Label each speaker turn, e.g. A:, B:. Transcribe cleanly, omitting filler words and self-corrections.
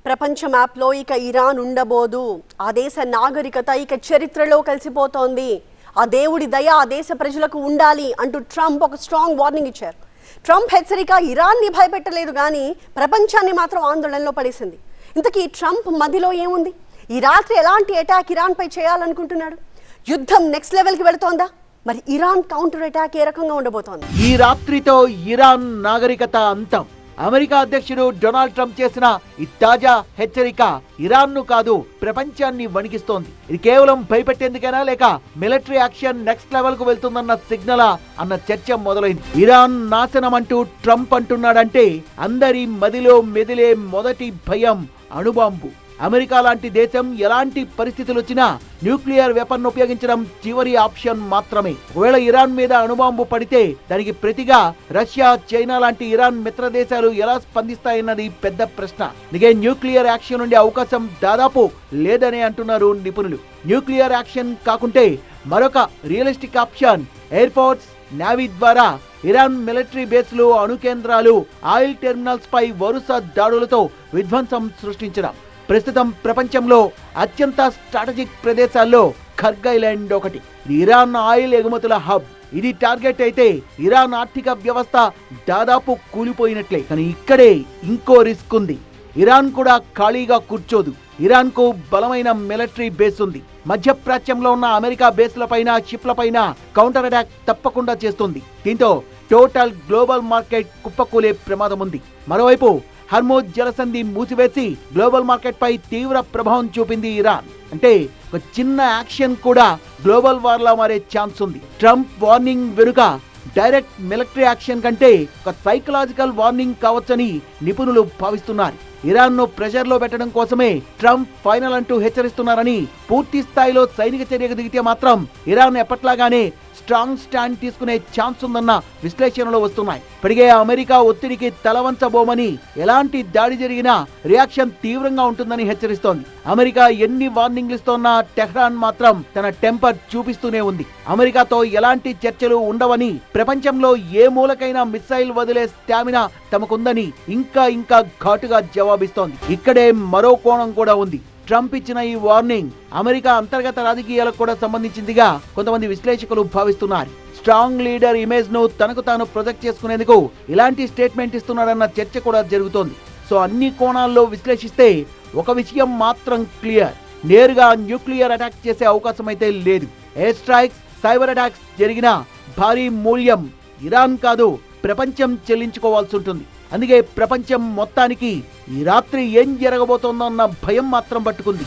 A: ప్రపంచ మ్యాప్లో ఇక ఇరాన్ ఉండబోదు. ఆ దేశ నాగరికత ఇక చరిత్రలో కలిసిపోతోంది. ఆ దేవుడి దయ ఆ దేశ ప్రజలకు ఉండాలి అంటూ ట్రంప్ ఒక స్ట్రాంగ్ వార్నింగ్ ఇచ్చారు. ట్రంప్ హెచ్చరిక ఇరాన్ని భయపెట్టలేదు కానీ ప్రపంచాన్ని మాత్రం ఆందోళనలో పడేసింది. ఇంతకీ ట్రంప్ మధ్యలో ఏముంది? ఈ రాత్రి ఎలాంటి అటాక్ ఇరాన్పై చేయాలనుకుంటున్నాడు? యుద్ధం నెక్స్ట్ లెవెల్కి వెళుతోందా? మరి ఇరాన్ కౌంటర్ అటాక్ ఏ రకంగా ఉండబోతోంది?
B: ఈ రాత్రితో ఇరాన్ నాగరికత అంతం. అమెరికా అధ్యక్షుడు డొనాల్డ్ ట్రంప్ చేసిన ఈ తాజా హెచ్చరిక ఇరాన్ను కాదు ప్రపంచాన్ని వణికిస్తోంది. ఇది కేవలం భయపెట్టేందుకైనా లేక మిలిటరీ యాక్షన్ నెక్స్ట్ లెవెల్ కు వెళ్తుందన్న సిగ్నలా అన్న చర్చ మొదలైంది. ఇరాన్ నాశనం అంటూ ట్రంప్ అంటున్నాడంటే అందరి మదిలో మెదిలే మొదటి భయం అణుబాంబు. అమెరికా లాంటి దేశం ఎలాంటి పరిస్థితులు వచ్చినా న్యూక్లియర్ వెపన్ ఉపయోగించడం చివరి ఆప్షన్ మాత్రమే. ఒకవేళ ఇరాన్ మీద అణుబాంబు పడితే దానికి ప్రతిగా రష్యా, చైనా లాంటి ఇరాన్ మిత్ర దేశాలు ఎలా స్పందిస్తాయన్నది పెద్ద ప్రశ్న. అందుకే న్యూక్లియర్ యాక్షన్ ఉండే అవకాశం దాదాపు లేదనే అంటున్నారు నిపుణులు. న్యూక్లియర్ యాక్షన్ కాకుంటే మరొక realistic option air force, navy ద్వారా ఇరాన్ మిలిటరీ బేస్లు, అణు కేంద్రాలు, ఆయిల్ టెర్మినల్స్ పై వరుస దాడులతో విధ్వంసం సృష్టించడం. ప్రస్తుతం ప్రపంచంలో అత్యంత స్ట్రాటజిక్ ప్రదేశాల్లో ఖర్గ్ ఐలాండ్ ఒకటి. ఇరాన్ ఆయిల్ ఎగుమతుల హబ్. ఇది టార్గెట్ అయితే ఇరాన్ ఆర్థిక వ్యవస్థ దాదాపు కూలిపోయినట్లే. కానీ ఇక్కడే ఇంకో రిస్క్ ఉంది. ఇరాన్ కూడా ఖాళీగా కూర్చోదు. ఇరాన్ కు బలమైన మిలిటరీ బేస్ ఉంది. మధ్యప్రాచ్యంలో ఉన్న అమెరికా బేస్లపైన, షిప్లపైన కౌంటర్ అటాక్ తప్పకుండా చేస్తుంది. దీంతో టోటల్ గ్లోబల్ మార్కెట్ కుప్పకూలే ప్రమాదం ఉంది. మరోవైపు హర్మోజ్ జలసంధి మూసివేసి గ్లోబల్ మార్కెట్ పై తీవ్ర ప్రభావం చూపింది ఇరాన్. అంటే ఒక చిన్న యాక్షన్ కూడా గ్లోబల్ వార్ లా మారే ఛాన్స్ ఉంది. ట్రంప్ వార్నింగ్ వెనుక డైరెక్ట్ మిలిటరీ యాక్షన్ కంటే ఒక సైకలాజికల్ వార్నింగ్ కావచ్చని నిపుణులు భావిస్తున్నారు. ఇరాన్ ను ప్రెషర్ లో పెట్టడం కోసమే ట్రంప్ ఫైనల్ అంటూ హెచ్చరిస్తున్నారని, పూర్తి స్థాయిలో సైనిక చర్యకు దిగితే మాత్రం ఇరాన్ ఎప్పట్లాగానే స్ట్రాంగ్ స్టాండ్ తీసుకునే ఛాన్స్ ఉందన్న విశ్లేషణలు వస్తున్నాయి. ఇప్పటికే అమెరికా ఒత్తిడికి తలవంచబోమని, ఎలాంటి దాడి జరిగినా రియాక్షన్ తీవ్రంగా ఉంటుందని హెచ్చరిస్తోంది. అమెరికా ఎన్ని వార్నింగ్లు ఇస్తోన్నా టెహ్రాన్ మాత్రం తన టెంపర్ చూపిస్తూనే ఉంది. అమెరికాతో ఎలాంటి చర్చలు ఉండవని, ప్రపంచంలో ఏ మూలకైనా మిసైల్ వదిలే స్టామినా తమకుందని ఇంకా ఘాటుగా జవాబిస్తోంది. ఇక్కడే మరో కోణం కూడా ఉంది. ట్రంప్ ఇచ్చిన ఈ వార్నింగ్ అమెరికా అంతర్గత రాజకీయాలకు కూడా సంబంధించిందిగా కొంతమంది విశ్లేషకులు భావిస్తున్నారు. స్ట్రాంగ్ లీడర్ ఇమేజ్ ను తనకు తాను ప్రొజెక్ట్ చేసుకునేందుకు ఇలాంటి స్టేట్మెంట్ ఇస్తున్నాడన్న చర్చ కూడా జరుగుతోంది. సో అన్ని కోణాల్లో విశ్లేషిస్తే ఒక విషయం మాత్రం క్లియర్. నేరుగా న్యూక్లియర్ అటాక్ చేసే అవకాశం అయితే లేదు. ఎయిర్ స్ట్రైక్స్, సైబర్ అటాక్స్ జరిగినా భారీ మూల్యం ఇరాన్ కాదు ప్రపంచం చెల్లించుకోవాల్సి ఉంటుంది. అందుకే ప్రపంచం మొత్తానికి ఈ రాత్రి ఏం జరగబోతోందో అన్న భయం మాత్రం పట్టుకుంది.